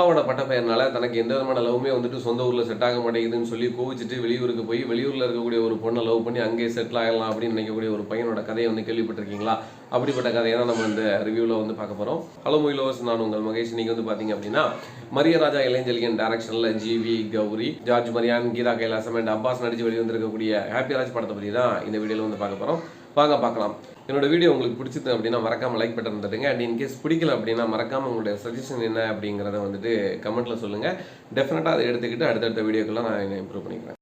அப்பாவோட பட்ட பெயர்னால தனக்கு எந்த விதமான லவ்வுமே வந்துட்டு சொந்த ஊரில் செட் ஆக மாட்டேங்குதுன்னு சொல்லி கோவிச்சிட்டு வெளியூருக்கு போய் வெளியூரில் இருக்கக்கூடிய ஒரு பொண்ணை லவ் பண்ணி அங்கேயே செட்டில் ஆகலாம் அப்படின்னு நினைக்கக்கூடிய ஒரு பையனோட கதையை வந்து கேள்விப்பட்டிருக்கீங்களா? அப்படிப்பட்ட கதையை தான் நம்ம இந்த ரிவ்யூவில் வந்து பார்க்க போகிறோம். ஹலோ மூவிலோஸ், நான் உங்கள் மகேஷ். இன்னைக்கு வந்து பார்த்தீங்க அப்படின்னா மரியராஜா இளைஞலியன் டைரக்ஷனில் ஜிவி, கௌரி, ஜார்ஜ் மரியான், கீதா கைலாசம் அண்ட் அப்பாஸ் நடிச்சு வெளிவந்திருக்கக்கூடிய ஹாப்பி ராஜ் படத்தை பற்றி தான் இந்த வீடியோவில் வந்து பார்க்க போகிறோம். வாங்க பார்க்கலாம். என்னோட வீடியோ உங்களுக்கு பிடிச்சது அப்படின்னா மறக்காம லைக் பட்டன் தட்டுங்க. அண்ட் இன்கேஸ் பிடிக்கல அப்படின்னா மறக்காம உங்களுடைய சஜஷன் என்ன அப்படிங்கிறத வந்துட்டு கமெண்ட்ல சொல்லுங்க. டெஃபினட்டா அதை எடுத்துக்கிட்டு அடுத்தடுத்த வீடியோக்கெல்லாம் நான் இம்ப்ரூவ் பண்ணிக்கிறேன்.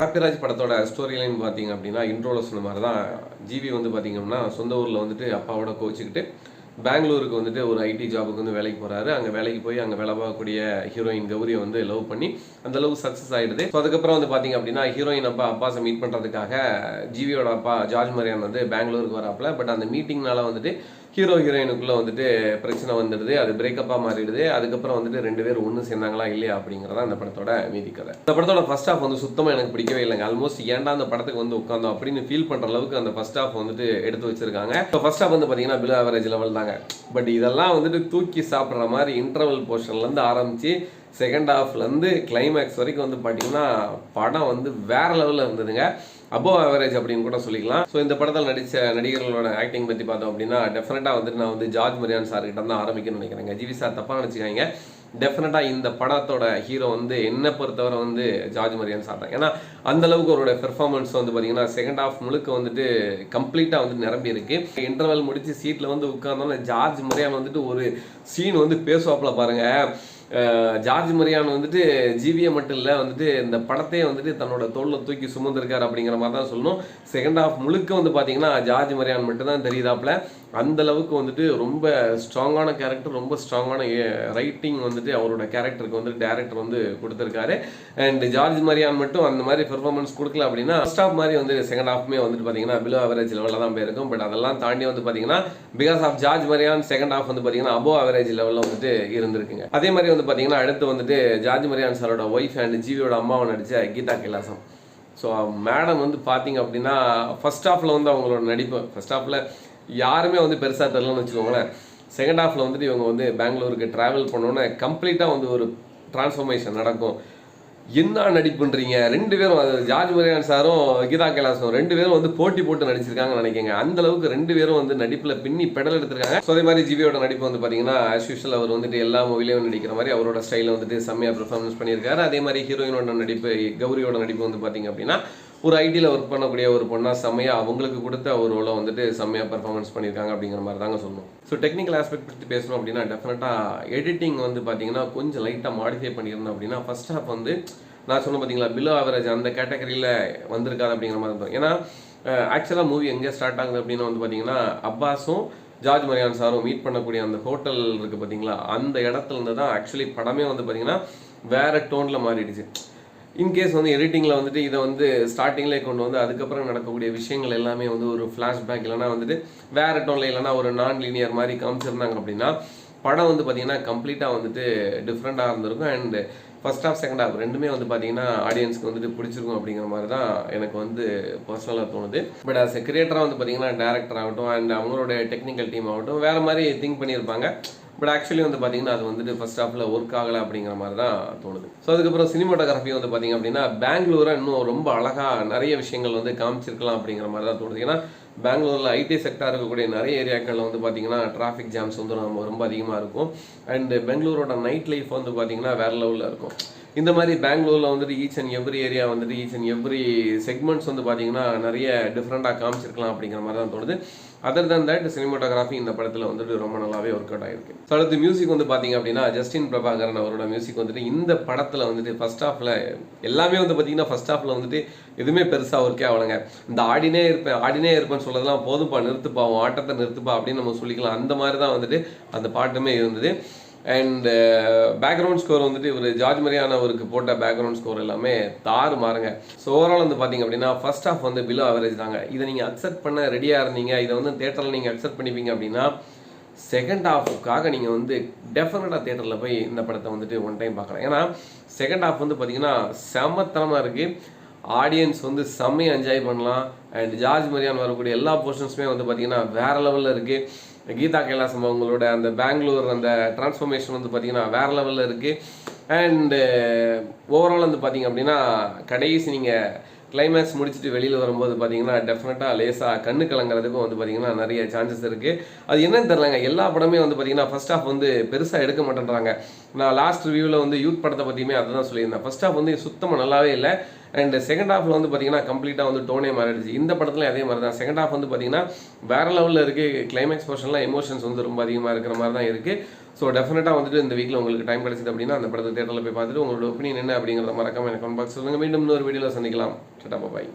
ஹாப்பி ராஜ் படத்தோட ஸ்டோரி லைன் பார்த்தீங்க அப்படின்னா இன்ட்ரோல சொன்ன மாதிரி தான். ஜிவி வந்து பார்த்தீங்கன்னா சொந்த ஊரில் வந்துட்டு அப்பாவோட கோச்சிக்கிட்டு பெங்களூருக்கு வந்துட்டு ஒரு ஐடி ஜாபுக்கு வந்து வேலைக்கு போகிறாரு. அங்கே வேலைக்கு போய் அங்கே வேலை பார்க்கக்கூடிய ஹீரோயின் கௌரியை வந்து லவ் பண்ணி அந்த லவ் சக்ஸஸ் ஆகிடுது. ஸோ அதுக்கப்புறம் வந்து பார்த்தீங்க அப்படின்னா ஹீரோயின் அப்பாஸை மீட் பண்ணுறதுக்காக ஜிவியோட அப்பா ஜார்ஜ் மரியான் வந்து பெங்களூருக்கு வராப்புல. பட் அந்த மீட்டிங்னால வந்துட்டு ஹீரோயினுக்குள்ளே வந்துட்டு பிரச்சனை வந்துடுது. அது பிரேக்கப்பாக மாறிடுது. அதுக்கப்புறம் வந்துட்டு ரெண்டு பேர் ஒன்று சேர்ந்தாங்களா இல்லையா அப்படிங்கிறதா இந்த படத்தோட மீதி கதை. இந்த படத்தோட ஃபர்ஸ்ட் ஹாஃப் வந்து சுத்தமாக எனக்கு பிடிக்கவே இல்லைங்க. ஆல்மோஸ்ட் ஏன்டா அந்த படத்துக்கு வந்து உட்காந்தோம் அப்படின்னு ஃபீல் பண்ணுற அளவுக்கு அந்த ஃபர்ஸ்ட் ஹாஃப் வந்துட்டு எடுத்து வச்சிருக்காங்க. இப்போ ஃபர்ஸ்ட் ஹாஃப் வந்து பார்த்தீங்கன்னா பிலோ ஆவரேஜ் லெவல் தாங்க. பட் இதெல்லாம் வந்துட்டு தூக்கி சாப்பிட்ற மாதிரி இன்டர்வல் போர்ஷன்லேருந்து ஆரம்பித்து செகண்ட் ஹாஃப்லேருந்து கிளைமேக்ஸ் வரைக்கும் வந்து பார்த்தீங்கன்னா படம் வந்து வேற லெவலில் இருந்ததுங்க. அபோவ் ஆவரேஜ் அப்படின்னு கூட சொல்லிக்கலாம். ஸோ இந்த படத்தில் நடித்த நடிகர்களோட ஆக்டிங் பற்றி பார்த்தோம் அப்படின்னா டெஃபினட்டாக வந்துட்டு நான் வந்து ஜார்ஜ் மரியான் சார் கிட்ட தான் ஆரம்பிக்கணும்னு நினைக்கிறேங்க. ஜிவி சார் தப்பாக நினச்சிக்காங்க. டெஃபினட்டாக இந்த படத்தோட ஹீரோ வந்து என்னை பொறுத்தவரை வந்து ஜார்ஜ் மரியான் சார் தான். ஏன்னா அந்த அளவுக்கு அவரோட பெர்ஃபார்மன்ஸ் வந்து பார்த்தீங்கன்னா செகண்ட் ஹாஃப் முழுக்க வந்துட்டு கம்ப்ளீட்டாக வந்து நிரம்பி இருக்கு. இன்டர்வல் முடிச்சு சீட்டில் வந்து உட்கார்ந்தோன்னா ஜார்ஜ் மரியான் வந்துட்டு ஒரு சீன் வந்து பேசுவாப்பில் பாருங்க. ஜார்ஜ் மரியான் வந்துட்டு ஜிவியை மட்டும் இல்லை வந்துட்டு இந்த படத்தையே வந்துட்டு தன்னோட தோளில் தூக்கி சுமந்திருக்காரு அப்படிங்கிற மாதிரி தான் சொல்லணும். செகண்ட் ஹாஃப் முழுக்க வந்து பார்த்தீங்கன்னா ஜார்ஜ் மரியான் மட்டும் தான் தெரியுதாப்புல. அந்த அளவுக்கு வந்துட்டு ரொம்ப ஸ்ட்ராங்கான கேரக்டர், ரொம்ப ஸ்ட்ராங்கான ரைட்டிங் வந்துட்டு அவரோட கேரக்டருக்கு வந்துட்டு டேரக்டர் வந்து கொடுத்துருக்காரு. அண்ட் ஜார்ஜ் மரியான் மட்டும் அந்த மாதிரி பெர்ஃபார்மன்ஸ் கொடுக்கல அப்படின்னா ஃபர்ஸ்ட் ஹாஃப் மாதிரி வந்து செகண்ட் ஹாஃப்மே வந்துட்டு பார்த்தீங்கன்னா பிலோ ஆவரேஜ் லெவலில் தான் போயிருக்கும். பட் அதெல்லாம் தாண்டி வந்து பார்த்தீங்கன்னா because of George Maryan second half வந்து பார்த்தீங்கன்னா அபோவ் ஆவரேஜ் லெவலில் வந்துட்டு இருந்திருக்குங்க. அதே மாதிரி வந்து பார்த்தீங்கன்னா அடுத்து வந்துட்டு ஜார்ஜ் மரியான் சாரோட ஒய்ஃப் அண்ட் ஜிவியோட அம்மாவை நடித்த கீதா கைலாசம். ஸோ மேடம் வந்து பார்த்தீங்க அப்படின்னா ஃபர்ஸ்ட் ஹாஃபில் வந்து அவங்களோட நடிப்பு ஃபர்ஸ்ட் ஹாஃபில் யாருமே வந்து பெருசாக தெரியலன்னு வச்சுக்கோங்களேன். செகண்ட் ஹாஃபில் வந்துட்டு இவங்க வந்து பெங்களூருக்கு ட்ராவல் பண்ணோன்னே கம்ப்ளீட்டாக வந்து ஒரு டிரான்ஸ்ஃபர்மேஷன் நடக்கும். என்ன நடிப்புன்றீங்க ரெண்டு பேரும், அது ஜார்ஜ் மரியான் சாரும் கீதா கைலாசம் ரெண்டு பேரும் வந்து போட்டி போட்டு நடிச்சிருக்காங்கன்னு நினைக்கிறேங்க. அந்த அளவுக்கு ரெண்டு பேரும் வந்து நடிப்பில் பின்னி பெடல் எடுத்திருக்காங்க. ஸோ அதே மாதிரி ஜிவியோட நடிப்பு வந்து பார்த்தீங்கன்னா ஆஸ் யூஷுவல் அவர் வந்துட்டு எல்லா மூவிலையும் நடிக்கிற மாதிரி அவரோட ஸ்டைலில் வந்துட்டு செம்மையாக பெர்ஃபார்மன்ஸ் பண்ணியிருக்காரு. அதே மாதிரி ஹீரோயினோட நடிப்பு, கௌரியோட நடிப்பு வந்து பார்த்தீங்க அப்படின்னா ஒரு ஐடியில் ஒர்க் பண்ணக்கூடிய ஒரு பொண்ணா செம்மையாக அவங்களுக்கு கொடுத்த ஒரு ரோலை வந்துட்டு செம்மையாக பெர்ஃபார்மன்ஸ் பண்ணியிருக்காங்க அப்படிங்கிற மாதிரி தாங்க சொல்லணும். ஸோ டெக்னிக்கல் ஆஸ்பெக்ட் பற்றி பேசணும் அப்படின்னா டெஃபினட்டாக எடிட்டிங் வந்து பார்த்தீங்கன்னா கொஞ்சம் லைட்டாக மாடிஃபை பண்ணியிருந்தோம் அப்படின்னா ஃபர்ஸ்ட் ஹாஃப் வந்து நான் சொன்ன பார்த்தீங்களா பிலோ ஆவரேஜ் அந்த கேட்டகரியில் வந்திருக்காது அப்படிங்கிற மாதிரி இருக்கும். ஏன்னா ஆக்சுவலாக மூவி எங்கே ஸ்டார்ட் ஆகுது அப்படின்னு வந்து பார்த்தீங்கன்னா அப்பாஸும் ஜார்ஜ் மரியான் சாரும் மீட் பண்ணக்கூடிய அந்த ஹோட்டல் இருக்குது பார்த்தீங்களா, அந்த இடத்துல இருந்து தான் ஆக்சுவலி படமே வந்து பார்த்தீங்கன்னா வேற டோனில் மாறிடுச்சு. இன்கேஸ் வந்து எடிட்டிங்கில் வந்துட்டு இதை வந்து ஸ்டார்டிங்லேயே கொண்டு வந்து அதுக்கப்புறம் நடக்கக்கூடிய விஷயங்கள் எல்லாமே வந்து ஒரு ஃப்ளாஷ்பேக் இல்லைனா வந்துட்டு வேற டோனில் இல்லைனா ஒரு நான் லீனியர் மாதிரி காமிச்சிருந்தாங்க அப்படின்னா படம் வந்து பார்த்தீங்கன்னா கம்ப்ளீட்டாக வந்துட்டு டிஃப்ரெண்ட்டாக இருந்திருக்கும். And first half second half ரெண்டுமே வந்து பார்த்தீங்கன்னா ஆடியன்ஸ்க்கு வந்துட்டு பிடிச்சிருக்கும் அப்படிங்கிற மாதிரி தான் எனக்கு வந்து பர்சனலாக தோணுது. பட் ஆஸ் எ கிரியேட்டராக வந்து பார்த்தீங்கன்னா டேரக்டர் ஆகட்டும் அண்ட் அவங்களோட டெக்னிக்கல் டீம் ஆகட்டும் வேறு மாதிரி திங்க் பண்ணியிருப்பாங்க. பட் ஆக்சுவலி வந்து பார்த்தீங்கன்னா அது வந்துட்டு ஃபர்ஸ்ட் ஹாஃபில் ஒர்க் ஆகலை அப்படிங்கிற மாதிரி தான் தோணுது. ஸோ அதுக்கப்புறம் சினிமாட்டோகிராஃபி வந்து பார்த்தீங்க அப்படின்னா பெங்களூரை இன்னும் ரொம்ப அழகாக நிறைய விஷயங்கள் வந்து காமிச்சிருக்கலாம் அப்படிங்கிற மாதிரி தான் தோணுது. ஏன்னா பெங்களூரில் ஐடி செக்டார் இருக்கக்கூடிய நிறைய ஏரியாக்களில் வந்து பார்த்தீங்கன்னா டிராஃபிக் ஜாம்ஸ் வந்து ரொம்ப அதிகமாக இருக்கும். அண்ட் பெங்களூரோட நைட் லைஃப் வந்து பார்த்தீங்கன்னா வேற லெவலில் இருக்கும். இந்த மாதிரி பெங்களூரில் வந்துட்டு ஈச் அண்ட் எவ்ரி ஏரியா வந்துட்டு ஈச் அண்ட் எவ்ரி செக்மெண்ட்ஸ் வந்து பார்த்தீங்கன்னா நிறைய டிஃப்ரெண்ட்டாக காமிச்சிருக்கலாம் அப்படிங்கிற மாதிரி தான் தோணுது. அதர் தன் தட் சினிமாட்டோகிராஃபி இந்த படத்தில் வந்துட்டு ரொம்ப நல்லாவே ஒர்க் அவுட் ஆயிருக்கு. ஸோ அடுத்து மியூசிக் வந்து பார்த்தீங்க அப்படின்னா ஜஸ்டின் பிரபாகரன் அவரோட மியூசிக் வந்துட்டு இந்த படத்தில் வந்துட்டு ஃபர்ஸ்ட் ஹாஃபில் எல்லாமே வந்து பார்த்தீங்கன்னா ஃபர்ஸ்ட் ஹாஃபில் வந்துட்டு எதுவுமே பெருசாக ஒர்க்கே ஆகலைங்க. இந்த ஆடினே இருப்பேன்னு சொல்லலாம், போதும்பா நிறுத்துப்பா ஆட்டத்தை நிறுத்துப்பா அப்படின்னு நம்ம சொல்லிக்கலாம். அந்த மாதிரி தான் வந்துட்டு அந்த பாட்டுமே இருந்தது. அண்ட் பேக்ரவுண்ட் ஸ்கோர் வந்துட்டு இவர் ஜார்ஜ் மரியான் அவருக்கு போட்ட பேக்ரவுண்ட் ஸ்கோர் எல்லாமே தாறு மாறுங்க. ஸோ ஓவரால் வந்து பார்த்தீங்க அப்படின்னா ஃபர்ஸ்ட் ஹாஃப் வந்து பிலோ ஆவரேஜ் தாங்க. இதை நீங்கள் அக்செப்ட் பண்ண ரெடியாக இருந்தீங்க, இதை வந்து தேட்டரில் நீங்கள் அக்செப்ட் பண்ணிப்பீங்க அப்படின்னா செகண்ட் ஹாஃபுக்காக நீங்கள் வந்து டெஃபினட்டாக தேட்டரில் போய் இந்த படத்தை வந்துட்டு ஒன் டைம் பார்க்கலாம். ஏன்னா செகண்ட் ஹாஃப் வந்து பார்த்தீங்கன்னா செம்மத்தனமாக இருக்குது. ஆடியன்ஸ் வந்து செம்மையை என்ஜாய் பண்ணலாம். அண்ட் ஜார்ஜ் மரியான் வரக்கூடிய எல்லா போர்ஷன்ஸுமே வந்து பார்த்தீங்கன்னா வேற லெவலில் இருக்குது. கீதா கைலாசம் அவங்களோட அந்த பெங்களூர் அந்த டிரான்ஸ்ஃபர்மேஷன் வந்து பார்த்தீங்கன்னா வேறு லெவலில் இருக்குது. அண்டு ஓவரால் வந்து பார்த்தீங்க அப்படின்னா கடைசி நீங்கள் கிளைமேக்ஸ் முடிச்சுட்டு வெளியில் வரும்போது பார்த்தீங்கன்னா டெஃபினட்டாக லேசாக கண்ணு கலங்கிறதுக்கும் வந்து பார்த்தீங்கன்னா நிறைய சான்சஸ் இருக்குது. அது என்னன்னு தெரிலங்க, எல்லா படமே வந்து பார்த்தீங்கன்னா ஃபர்ஸ்ட் ஹாஃப் வந்து பெருசாக எடுக்க மாட்டேன்றாங்க. நான் லாஸ்ட் ரிவ்யூவில் வந்து யூத் படத்தை பற்றியுமே அதை தான் சொல்லியிருந்தேன். ஃபர்ஸ்ட் ஹாஃப் வந்து சுத்தமாக நல்லாவே இல்லை. அண்ட் செகண்ட் ஹாஃபில் வந்து பார்த்தீங்கன்னா கம்ப்ளீட்டாக வந்து டோனே மாறிடுச்சு. இந்த படத்துலையும் அதே மாதிரி தான். செகண்ட் ஹாஃப் வந்து பார்த்தீங்கன்னா வேறு லெவலில் இருக்குது. கிளைமேக்ஸ் போர்ஷன்லாம் எமோஷன்ஸ் வந்து ரொம்ப அதிகமாக இருக்கிற மாதிரி தான் இருக்குது. ஸோ டெஃபினட்டாக வந்துட்டு இந்த வீக்கில் உங்களுக்கு டைம் கிடைச்சிது அப்படின்னா அந்த படத்தை தேட்டரில் போய் பார்த்துட்டு உங்களோட ஒப்பீனியன் என்ன அப்படிங்கிறத மறக்காம எனக்கு கமெண்ட் பாக்ஸ் சொல்லுங்கள். மீண்டும் இன்னொரு வீடியோவில் சந்திக்கலாம். பாய்.